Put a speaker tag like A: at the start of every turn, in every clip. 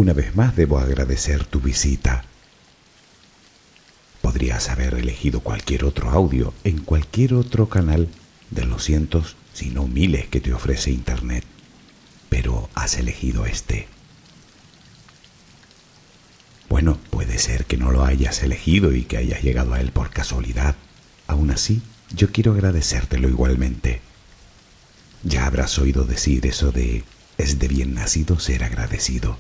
A: Una vez más debo agradecer tu visita. Podrías haber elegido cualquier otro audio en cualquier otro canal de los cientos, si no miles que te ofrece Internet, pero has elegido este. Bueno, puede ser que no lo hayas elegido y que hayas llegado a él por casualidad. Aún así, yo quiero agradecértelo igualmente. Ya habrás oído decir eso de es de bien nacido ser agradecido.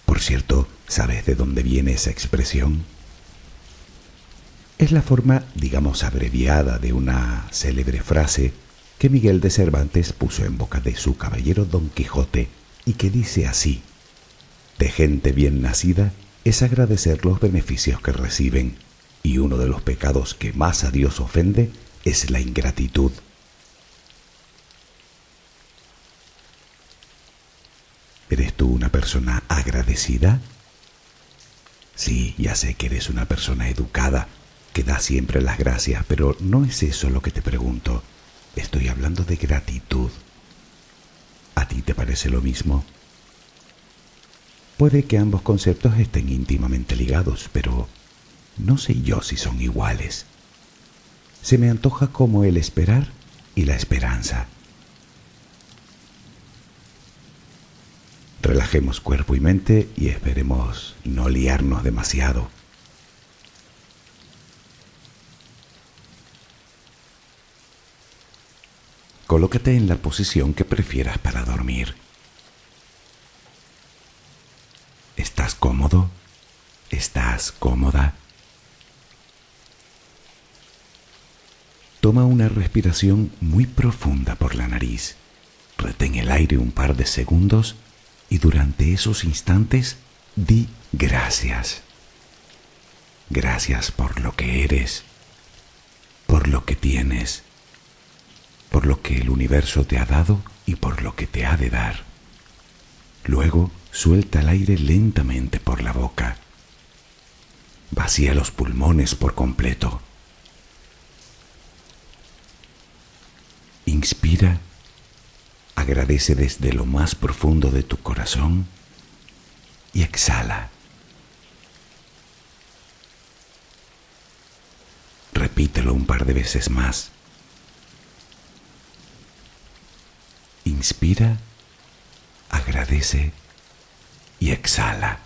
A: Por cierto, ¿sabes de dónde viene esa expresión? Es la forma, digamos, abreviada de una célebre frase que Miguel de Cervantes puso en boca de su caballero Don Quijote y que dice así: de gente bien nacida es agradecer los beneficios que reciben, y uno de los pecados que más a Dios ofende es la ingratitud. ¿Eres tú una persona agradecida? Sí, ya sé que eres una persona educada, que da siempre las gracias, pero no es eso lo que te pregunto. Estoy hablando de gratitud. ¿A ti te parece lo mismo? Puede que ambos conceptos estén íntimamente ligados, pero no sé yo si son iguales. Se me antoja como el esperar y la esperanza. Relajemos cuerpo y mente y esperemos no liarnos demasiado. Colócate en la posición que prefieras para dormir. ¿Estás cómodo? ¿Estás cómoda? Toma una respiración muy profunda por la nariz. Retén el aire un par de segundos y durante esos instantes di gracias. Gracias por lo que eres, por lo que tienes, por lo que el universo te ha dado y por lo que te ha de dar. Luego suelta el aire lentamente por la boca. Vacía los pulmones por completo. Inspira, agradece desde lo más profundo de tu corazón y exhala. Repítelo un par de veces más. Inspira, agradece y exhala.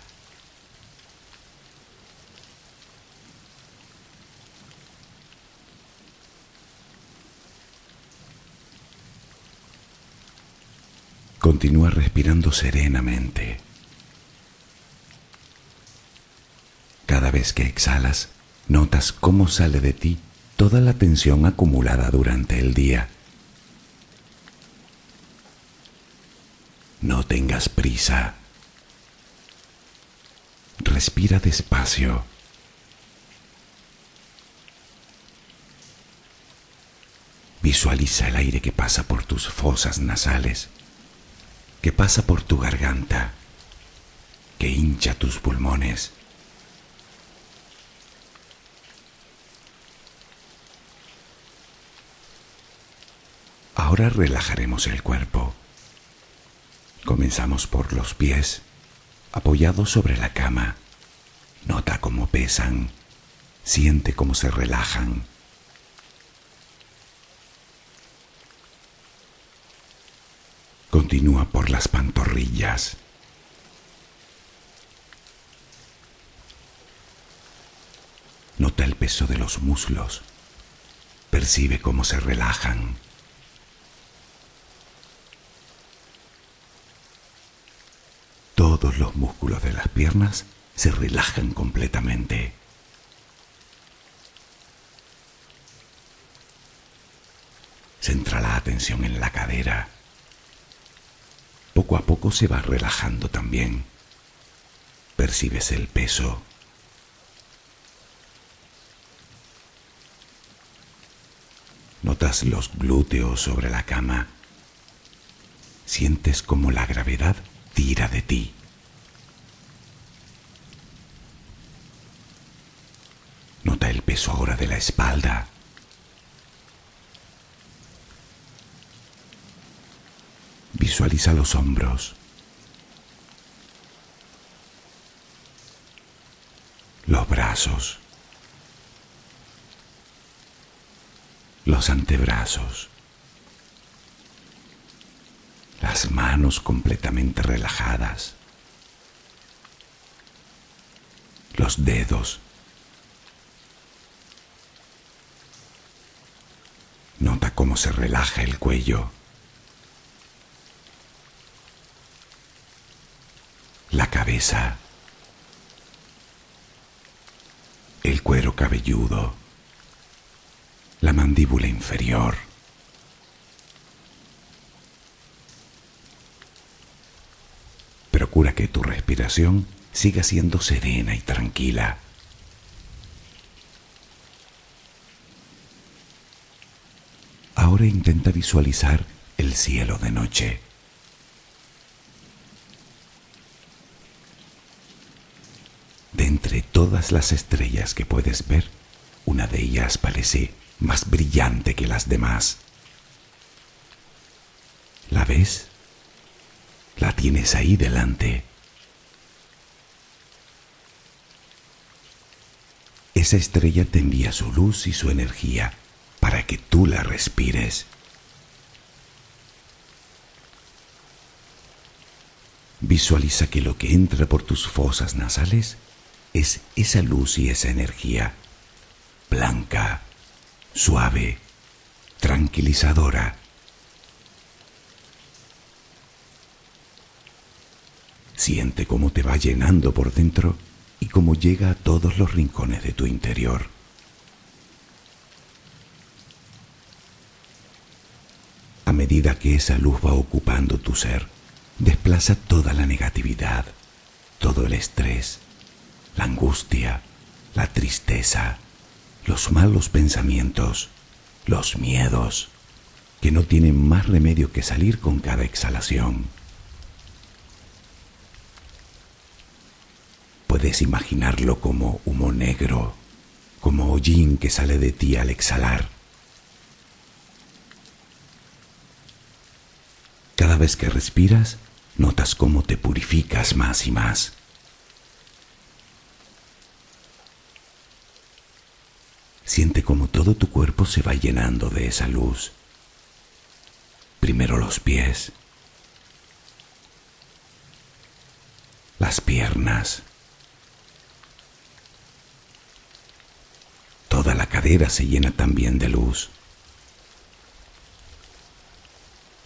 A: Continúa respirando serenamente. Cada vez que exhalas, notas cómo sale de ti toda la tensión acumulada durante el día. No tengas prisa. Respira despacio. Visualiza el aire que pasa por tus fosas nasales, que pasa por tu garganta, que hincha tus pulmones. Ahora relajaremos el cuerpo. Comenzamos por los pies, apoyados sobre la cama. Nota cómo pesan, siente cómo se relajan. Continúa por las pantorrillas. Nota el peso de los muslos. Percibe cómo se relajan. Todos los músculos de las piernas se relajan completamente. Centra la atención en la cadera. Poco a poco se va relajando también. Percibes el peso. Notas los glúteos sobre la cama. Sientes como la gravedad tira de ti. Nota el peso ahora de la espalda. Visualiza los hombros, los brazos, los antebrazos, las manos completamente relajadas, los dedos. Nota cómo se relaja el cuello, la cabeza, el cuero cabelludo, la mandíbula inferior. Procura que tu respiración siga siendo serena y tranquila. Ahora intenta visualizar el cielo de noche. De entre todas las estrellas que puedes ver, una de ellas parece más brillante que las demás. ¿La ves? La tienes ahí delante. Esa estrella te envía su luz y su energía para que tú la respires. Visualiza que lo que entra por tus fosas nasales es esa luz y esa energía, blanca, suave, tranquilizadora. Siente cómo te va llenando por dentro y cómo llega a todos los rincones de tu interior. A medida que esa luz va ocupando tu ser, desplaza toda la negatividad, todo el estrés, la angustia, la tristeza, los malos pensamientos, los miedos, que no tienen más remedio que salir con cada exhalación. Puedes imaginarlo como humo negro, como hollín que sale de ti al exhalar. Cada vez que respiras, notas cómo te purificas más y más. Siente cómo todo tu cuerpo se va llenando de esa luz. Primero los pies, las piernas, toda la cadera se llena también de luz.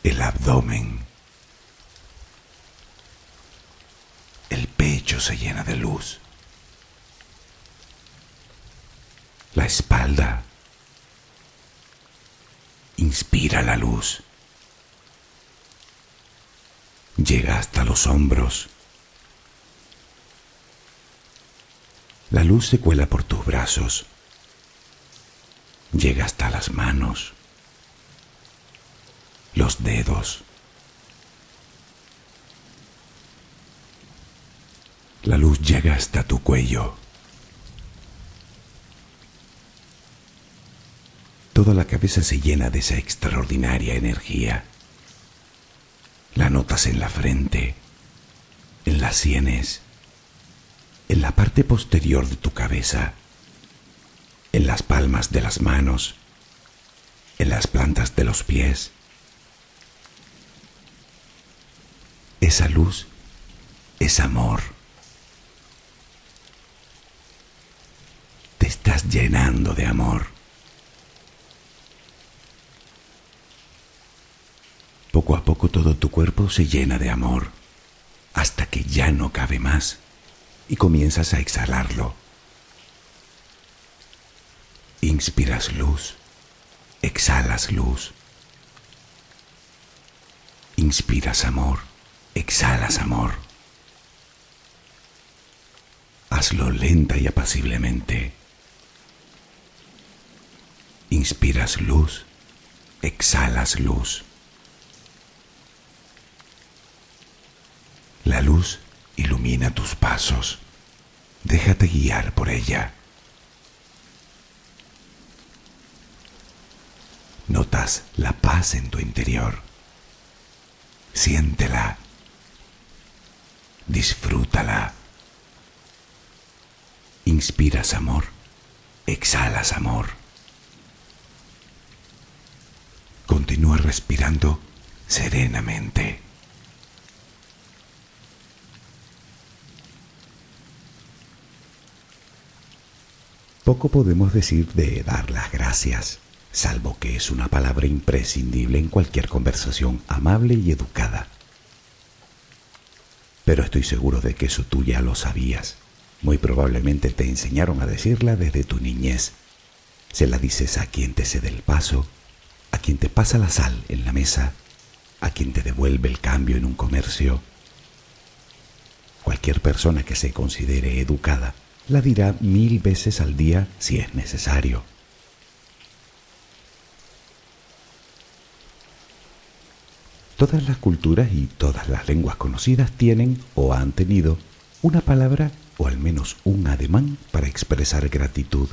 A: El abdomen, el pecho se llena de luz. La espalda, inspira la luz. Llega hasta los hombros. La luz se cuela por tus brazos. Llega hasta las manos, los dedos. La luz llega hasta tu cuello. Toda la cabeza se llena de esa extraordinaria energía. La notas en la frente, en las sienes, en la parte posterior de tu cabeza, en las palmas de las manos, en las plantas de los pies. Esa luz es amor. Te estás llenando de amor. Poco a poco todo tu cuerpo se llena de amor, hasta que ya no cabe más y comienzas a exhalarlo. Inspiras luz, exhalas luz. Inspiras amor, exhalas amor. Hazlo lenta y apaciblemente. Inspiras luz, exhalas luz. La luz ilumina tus pasos. Déjate guiar por ella. Notas la paz en tu interior. Siéntela. Disfrútala. Inspiras amor. Exhalas amor. Continúa respirando serenamente. Poco podemos decir de dar las gracias, salvo que es una palabra imprescindible en cualquier conversación amable y educada. Pero estoy seguro de que eso tú ya lo sabías. Muy probablemente te enseñaron a decirla desde tu niñez. Se la dices a quien te cede el paso, a quien te pasa la sal en la mesa, a quien te devuelve el cambio en un comercio. Cualquier persona que se considere educada la dirá 1000 veces al día si es necesario. Todas las culturas y todas las lenguas conocidas tienen o han tenido una palabra o al menos un ademán para expresar gratitud.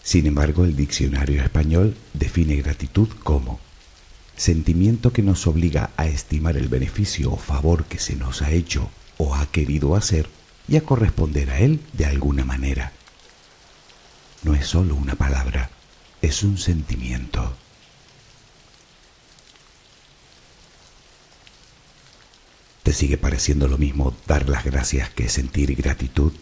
A: Sin embargo, el diccionario español define gratitud como sentimiento que nos obliga a estimar el beneficio o favor que se nos ha hecho o ha querido hacer y a corresponder a él de alguna manera. No es solo una palabra, es un sentimiento. ¿Te sigue pareciendo lo mismo dar las gracias que sentir gratitud?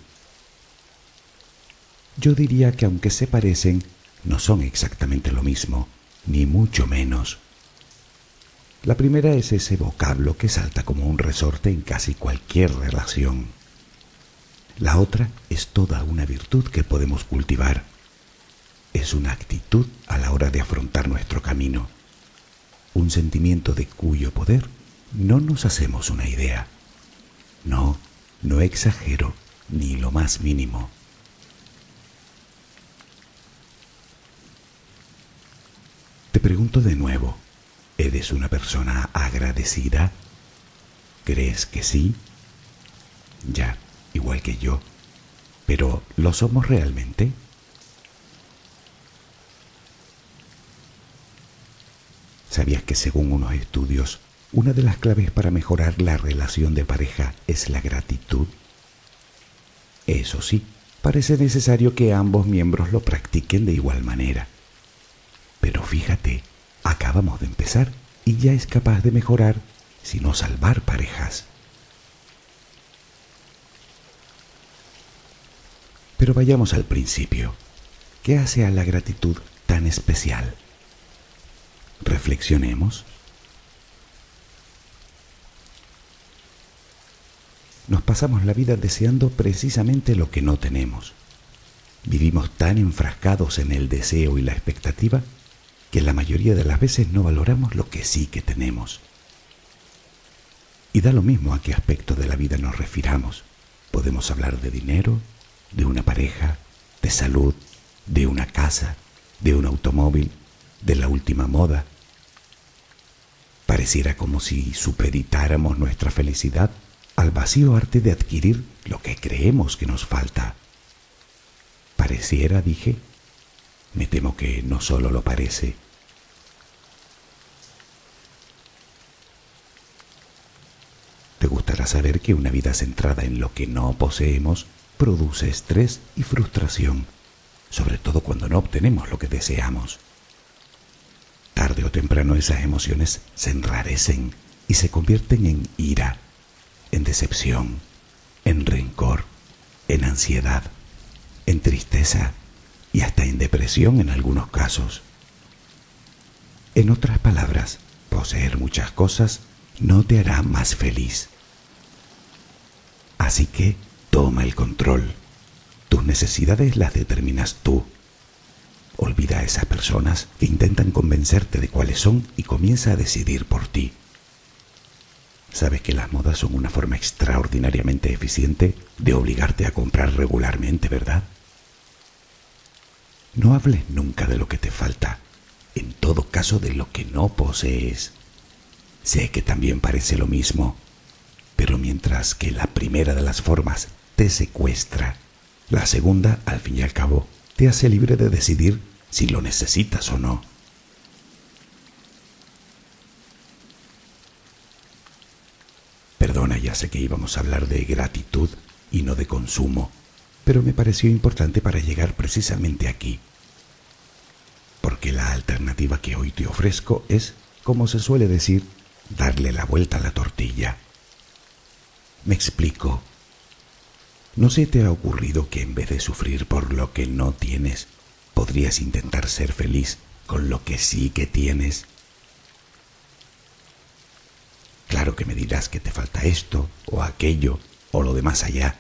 A: Yo diría que aunque se parecen, no son exactamente lo mismo, ni mucho menos. La primera es ese vocablo que salta como un resorte en casi cualquier relación. La otra es toda una virtud que podemos cultivar. Es una actitud a la hora de afrontar nuestro camino, un sentimiento de cuyo poder no nos hacemos una idea. No, no exagero ni lo más mínimo. Te pregunto de nuevo, ¿eres una persona agradecida? ¿Crees que sí? Ya, igual que yo. ¿Pero lo somos realmente? ¿Sabías que según unos estudios, una de las claves para mejorar la relación de pareja es la gratitud? Eso sí, parece necesario que ambos miembros lo practiquen de igual manera. Pero fíjate, acabamos de empezar y ya es capaz de mejorar, si no salvar parejas. Pero vayamos al principio. ¿Qué hace a la gratitud tan especial? Reflexionemos. Nos pasamos la vida deseando precisamente lo que no tenemos. Vivimos tan enfrascados en el deseo y la expectativa que la mayoría de las veces no valoramos lo que sí que tenemos. Y da lo mismo a qué aspecto de la vida nos refiramos. Podemos hablar de dinero, de una pareja, de salud, de una casa, de un automóvil, de la última moda. Pareciera como si supeditáramos nuestra felicidad al vacío arte de adquirir lo que creemos que nos falta. Pareciera, dije. Me temo que no solo lo parece. Te gustará saber que una vida centrada en lo que no poseemos produce estrés y frustración, sobre todo cuando no obtenemos lo que deseamos. Tarde o temprano esas emociones se enrarecen y se convierten en ira, en decepción, en rencor, en ansiedad, en tristeza y hasta en depresión en algunos casos. En otras palabras, poseer muchas cosas no te hará más feliz. Así que toma el control. Tus necesidades las determinas tú. Olvida a esas personas que intentan convencerte de cuáles son y comienza a decidir por ti. Sabes que las modas son una forma extraordinariamente eficiente de obligarte a comprar regularmente, ¿verdad? No hables nunca de lo que te falta, en todo caso de lo que no posees. Sé que también parece lo mismo, pero mientras que la primera de las formas te secuestra, la segunda, al fin y al cabo, te hace libre de decidir si lo necesitas o no. Ya sé que íbamos a hablar de gratitud y no de consumo, pero me pareció importante para llegar precisamente aquí. Porque la alternativa que hoy te ofrezco es, como se suele decir, darle la vuelta a la tortilla. Me explico. ¿No se te ha ocurrido que en vez de sufrir por lo que no tienes, podrías intentar ser feliz con lo que sí que tienes? Claro que me dirás que te falta esto o aquello o lo de más allá.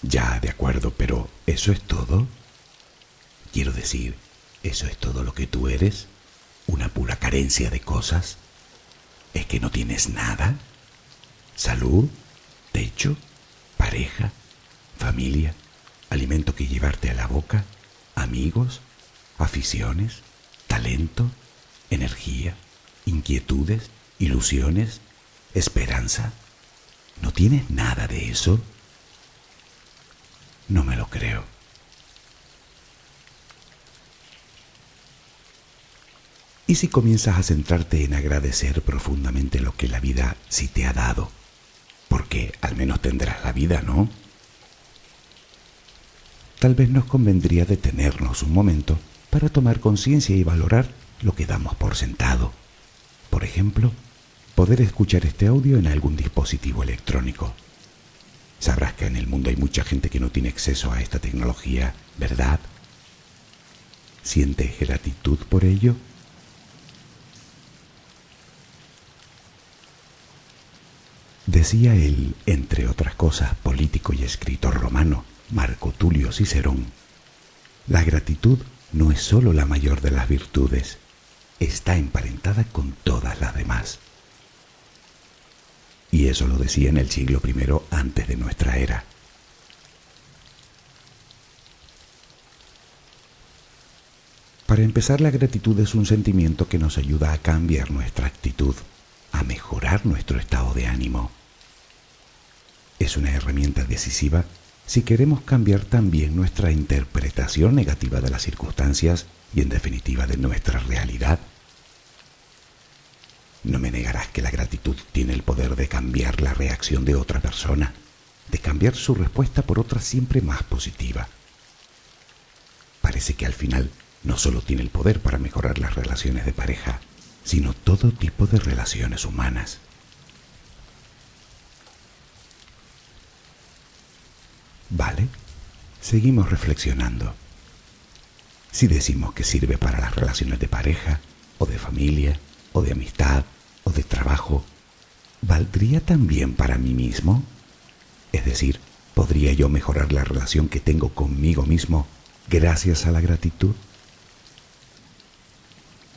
A: Ya, de acuerdo, pero ¿eso es todo? Quiero decir, ¿eso es todo lo que tú eres? ¿Una pura carencia de cosas? ¿Es que no tienes nada? ¿Salud? ¿Techo? ¿Pareja? ¿Familia? ¿Alimento que llevarte a la boca? ¿Amigos? ¿Aficiones? ¿Talento? ¿Energía? ¿Inquietudes? ¿Ilusiones? ¿Esperanza? ¿No tienes nada de eso? No me lo creo. ¿Y si comienzas a centrarte en agradecer profundamente lo que la vida sí te ha dado? Porque al menos tendrás la vida, ¿no? Tal vez nos convendría detenernos un momento para tomar conciencia y valorar lo que damos por sentado. Por ejemplo, poder escuchar este audio en algún dispositivo electrónico. Sabrás que en el mundo hay mucha gente que no tiene acceso a esta tecnología, ¿verdad? ¿Sientes gratitud por ello? Decía el, entre otras cosas, político y escritor romano, Marco Tulio Cicerón: la gratitud no es sólo la mayor de las virtudes, está emparentada con todas las demás. Y eso lo decía en el siglo I antes de nuestra era. Para empezar, la gratitud es un sentimiento que nos ayuda a cambiar nuestra actitud, a mejorar nuestro estado de ánimo. Es una herramienta decisiva si queremos cambiar también nuestra interpretación negativa de las circunstancias y, en definitiva, de nuestra realidad. No me negarás que la gratitud tiene el poder de cambiar la reacción de otra persona, de cambiar su respuesta por otra siempre más positiva. Parece que al final no solo tiene el poder para mejorar las relaciones de pareja, sino todo tipo de relaciones humanas. Vale, seguimos reflexionando. Si decimos que sirve para las relaciones de pareja, o de familia, o de amistad, o de trabajo, ¿valdría también para mí mismo? Es decir, ¿podría yo mejorar la relación que tengo conmigo mismo gracias a la gratitud?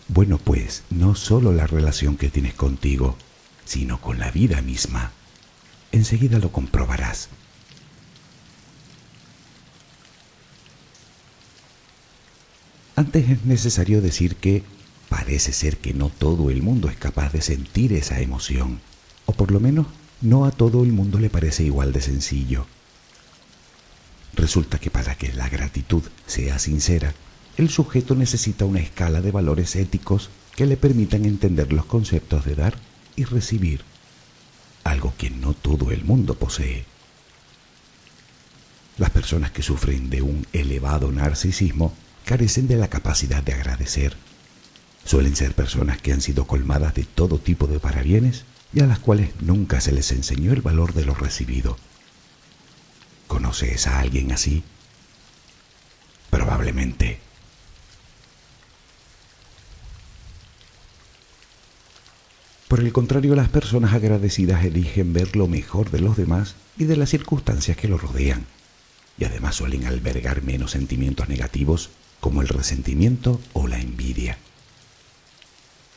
A: Bueno, pues no solo la relación que tienes contigo, sino con la vida misma. Enseguida lo comprobarás. Antes es necesario decir que parece ser que no todo el mundo es capaz de sentir esa emoción, o por lo menos no a todo el mundo le parece igual de sencillo. Resulta que para que la gratitud sea sincera, el sujeto necesita una escala de valores éticos que le permitan entender los conceptos de dar y recibir, algo que no todo el mundo posee. Las personas que sufren de un elevado narcisismo carecen de la capacidad de agradecer. Suelen ser personas que han sido colmadas de todo tipo de parabienes y a las cuales nunca se les enseñó el valor de lo recibido. ¿Conoces a alguien así? Probablemente. Por el contrario, las personas agradecidas eligen ver lo mejor de los demás y de las circunstancias que los rodean, y además suelen albergar menos sentimientos negativos como el resentimiento o la envidia.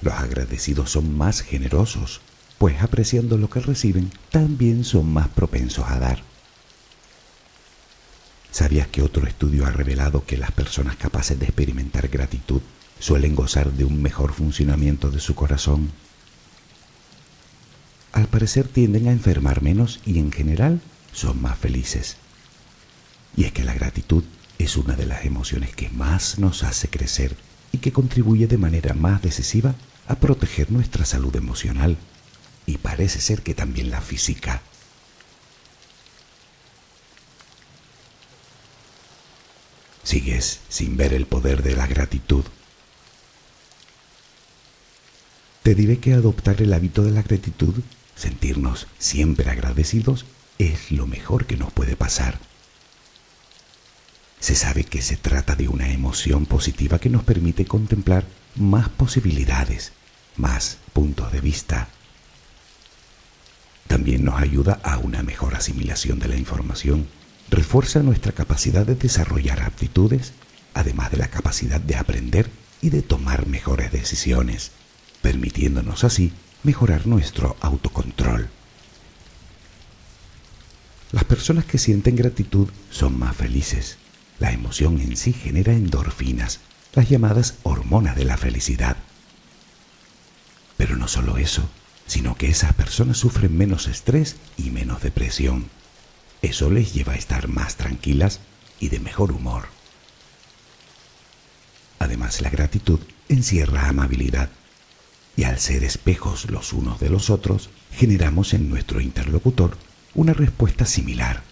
A: Los agradecidos son más generosos, pues apreciando lo que reciben, también son más propensos a dar. ¿Sabías que otro estudio ha revelado que las personas capaces de experimentar gratitud suelen gozar de un mejor funcionamiento de su corazón? Al parecer tienden a enfermar menos y en general son más felices. Y es que la gratitud es una de las emociones que más nos hace crecer y que contribuye de manera más decisiva a proteger nuestra salud emocional, y parece ser que también la física. Sigues sin ver el poder de la gratitud. Te diré que adoptar el hábito de la gratitud, sentirnos siempre agradecidos, es lo mejor que nos puede pasar. Se sabe que se trata de una emoción positiva que nos permite contemplar más posibilidades, más puntos de vista. También nos ayuda a una mejor asimilación de la información, refuerza nuestra capacidad de desarrollar aptitudes, además de la capacidad de aprender y de tomar mejores decisiones, permitiéndonos así mejorar nuestro autocontrol. Las personas que sienten gratitud son más felices. La emoción en sí genera endorfinas, las llamadas hormonas de la felicidad. Pero no solo eso, sino que esas personas sufren menos estrés y menos depresión. Eso les lleva a estar más tranquilas y de mejor humor. Además, la gratitud encierra amabilidad, y al ser espejos los unos de los otros, generamos en nuestro interlocutor una respuesta similar.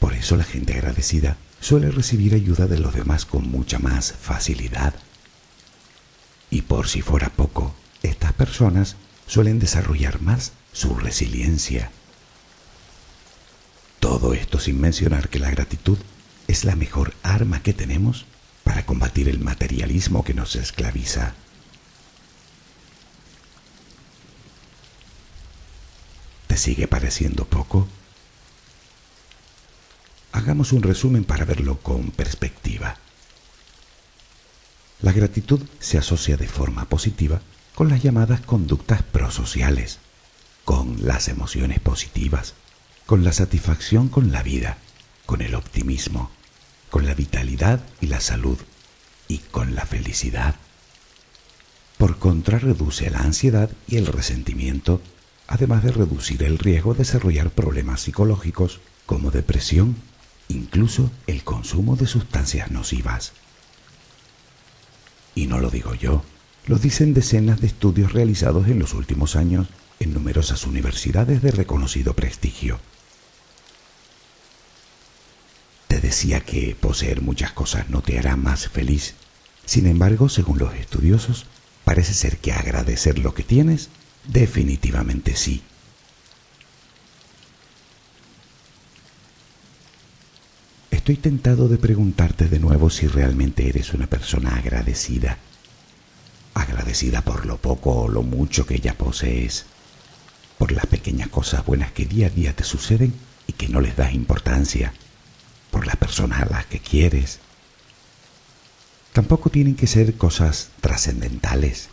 A: Por eso la gente agradecida suele recibir ayuda de los demás con mucha más facilidad. Y por si fuera poco, estas personas suelen desarrollar más su resiliencia. Todo esto sin mencionar que la gratitud es la mejor arma que tenemos para combatir el materialismo que nos esclaviza. ¿Te sigue pareciendo poco? Hagamos un resumen para verlo con perspectiva. La gratitud se asocia de forma positiva con las llamadas conductas prosociales, con las emociones positivas, con la satisfacción con la vida, con el optimismo, con la vitalidad y la salud, y con la felicidad. Por contra, reduce la ansiedad y el resentimiento, además de reducir el riesgo de desarrollar problemas psicológicos como depresión, incluso el consumo de sustancias nocivas. Y no lo digo yo, lo dicen decenas de estudios realizados en los últimos años en numerosas universidades de reconocido prestigio. Te decía que poseer muchas cosas no te hará más feliz. Sin embargo, según los estudiosos, parece ser que agradecer lo que tienes, definitivamente sí. Estoy tentado de preguntarte de nuevo si realmente eres una persona agradecida. Agradecida por lo poco o lo mucho que ya posees, por las pequeñas cosas buenas que día a día te suceden y que no les das importancia, por las personas a las que quieres. Tampoco tienen que ser cosas trascendentales.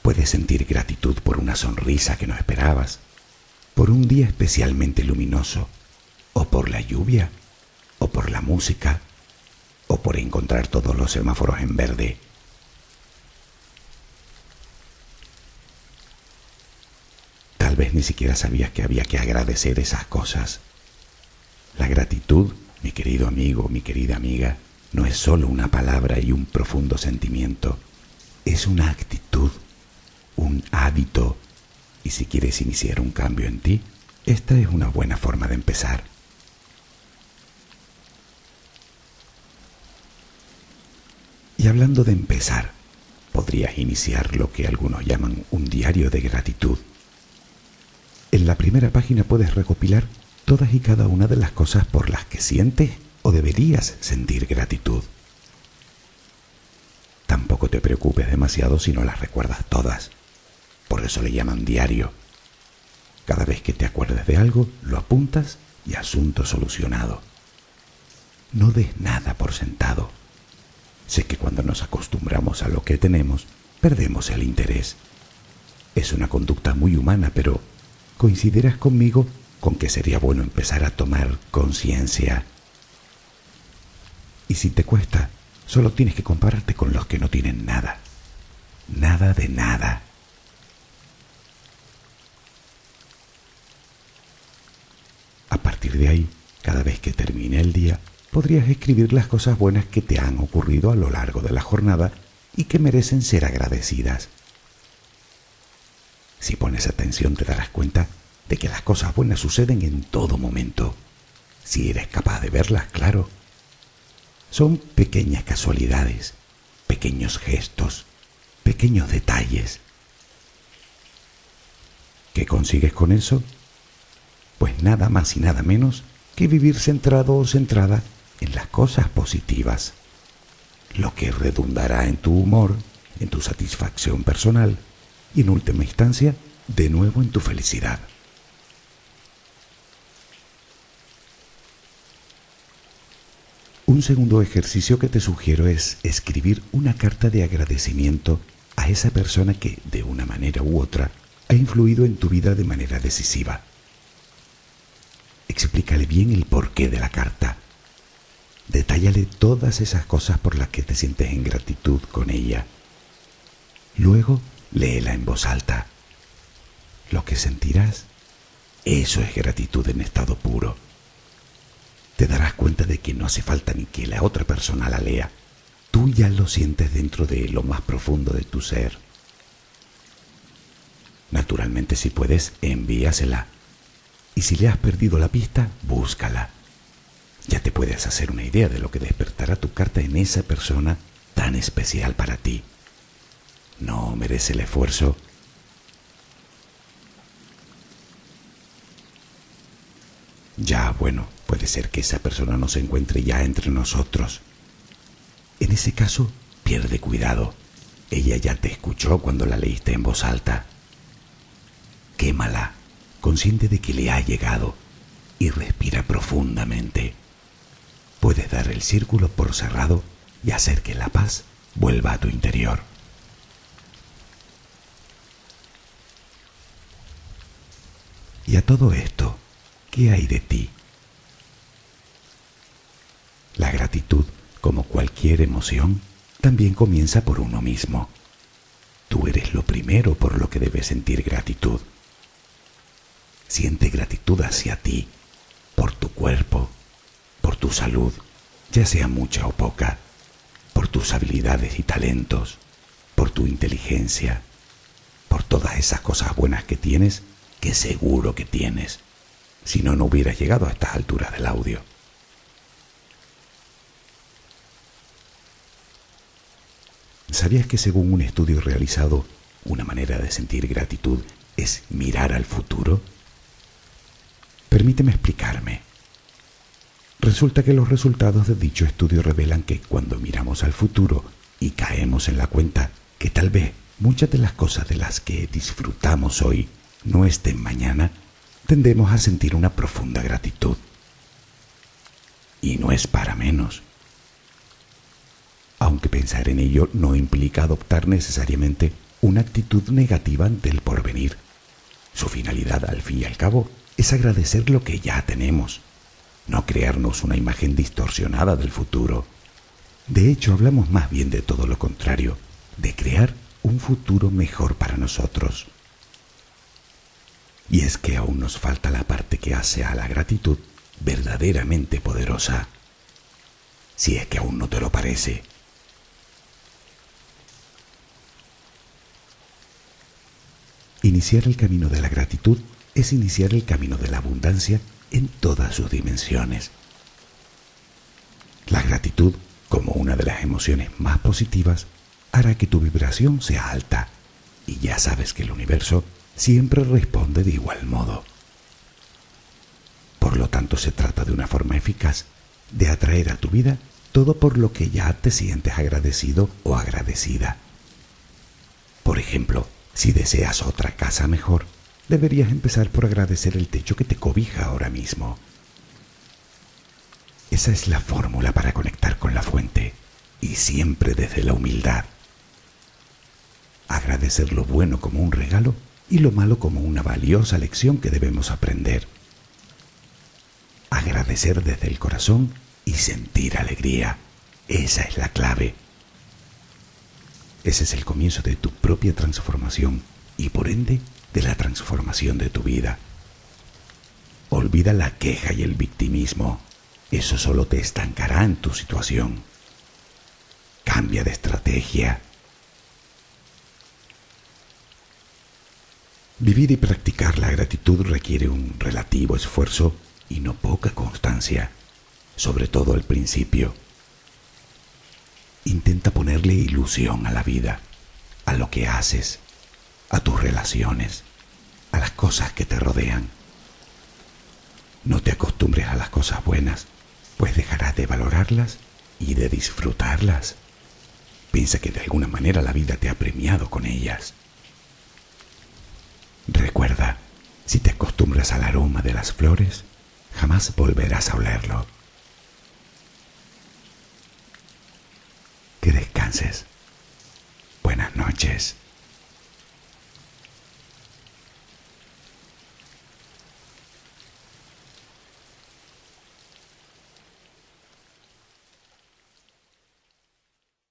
A: Puedes sentir gratitud por una sonrisa que no esperabas, por un día especialmente luminoso, o por la lluvia, o por la música, o por encontrar todos los semáforos en verde. Tal vez ni siquiera sabías que había que agradecer esas cosas. La gratitud, mi querido amigo, mi querida amiga, no es solo una palabra y un profundo sentimiento. Es una actitud, un hábito. Y si quieres iniciar un cambio en ti, esta es una buena forma de empezar. Y hablando de empezar, podrías iniciar lo que algunos llaman un diario de gratitud. En la primera página puedes recopilar todas y cada una de las cosas por las que sientes o deberías sentir gratitud. Tampoco te preocupes demasiado si no las recuerdas todas. Por eso le llaman diario. Cada vez que te acuerdes de algo, lo apuntas y asunto solucionado. No des nada por sentado. Sé que cuando nos acostumbramos a lo que tenemos, perdemos el interés. Es una conducta muy humana, pero ¿coincidirás conmigo con que sería bueno empezar a tomar conciencia? Y si te cuesta, solo tienes que compararte con los que no tienen nada. Nada de nada. A partir de ahí, cada vez que termine el día, podrías escribir las cosas buenas que te han ocurrido a lo largo de la jornada y que merecen ser agradecidas. Si pones atención te darás cuenta de que las cosas buenas suceden en todo momento, si eres capaz de verlas, claro. Son pequeñas casualidades, pequeños gestos, pequeños detalles. ¿Qué consigues con eso? Pues nada más y nada menos que vivir centrado o centrada en las cosas positivas, lo que redundará en tu humor, en tu satisfacción personal y en última instancia, de nuevo en tu felicidad. Un segundo ejercicio que te sugiero es escribir una carta de agradecimiento a esa persona que, de una manera u otra, ha influido en tu vida de manera decisiva. Explícale bien el porqué de la carta. Detállale todas esas cosas por las que te sientes en gratitud con ella. Luego, léela en voz alta. Lo que sentirás, eso es gratitud en estado puro. Te darás cuenta de que no hace falta ni que la otra persona la lea. Tú ya lo sientes dentro de lo más profundo de tu ser. Naturalmente, si puedes, envíasela. Y si le has perdido la pista, búscala. Ya te puedes hacer una idea de lo que despertará tu carta en esa persona tan especial para ti. ¿No merece el esfuerzo? Ya, bueno, puede ser que esa persona no se encuentre ya entre nosotros. En ese caso, pierde cuidado. Ella ya te escuchó cuando la leíste en voz alta. Quémala, consciente de que le ha llegado, y respira profundamente. Puedes dar el círculo por cerrado y hacer que la paz vuelva a tu interior. Y a todo esto, ¿qué hay de ti? La gratitud, como cualquier emoción, también comienza por uno mismo. Tú eres lo primero por lo que debes sentir gratitud. Siente gratitud hacia ti, por tu cuerpo, por tu salud, ya sea mucha o poca, por tus habilidades y talentos, por tu inteligencia, por todas esas cosas buenas que tienes, que seguro que tienes. Si no, no hubieras llegado a estas alturas del audio. ¿Sabías que según un estudio realizado, una manera de sentir gratitud es mirar al futuro? Permíteme explicarme. Resulta que los resultados de dicho estudio revelan que cuando miramos al futuro y caemos en la cuenta que tal vez muchas de las cosas de las que disfrutamos hoy no estén mañana, tendemos a sentir una profunda gratitud. Y no es para menos. Aunque pensar en ello no implica adoptar necesariamente una actitud negativa ante el porvenir. Su finalidad, al fin y al cabo, es agradecer lo que ya tenemos, no crearnos una imagen distorsionada del futuro. De hecho, hablamos más bien de todo lo contrario, de crear un futuro mejor para nosotros. Y es que aún nos falta la parte que hace a la gratitud verdaderamente poderosa. Si es que aún no te lo parece. Iniciar el camino de la gratitud es iniciar el camino de la abundancia en todas sus dimensiones. La gratitud, como una de las emociones más positivas, hará que tu vibración sea alta, y ya sabes que el universo siempre responde de igual modo. Por lo tanto, se trata de una forma eficaz de atraer a tu vida todo por lo que ya te sientes agradecido o agradecida. Por ejemplo, si deseas otra casa mejor, deberías empezar por agradecer el techo que te cobija ahora mismo. Esa es la fórmula para conectar con la fuente, y siempre desde la humildad. Agradecer lo bueno como un regalo y lo malo como una valiosa lección que debemos aprender. Agradecer desde el corazón y sentir alegría. Esa es la clave. Ese es el comienzo de tu propia transformación y por ende de la transformación de tu vida. Olvida la queja y el victimismo. Eso solo te estancará en tu situación. Cambia de Vivir y practicar la gratitud requiere un relativo esfuerzo y no poca constancia, sobre todo al principio. Intenta ponerle ilusión a la vida, a lo que haces, a tus relaciones, a las cosas que te rodean. No te acostumbres a las cosas buenas, pues dejarás de valorarlas y de disfrutarlas. Piensa que de alguna manera la vida te ha premiado con ellas. Recuerda, si te acostumbras al aroma de las flores, jamás volverás a olerlo. Que descanses. Buenas noches.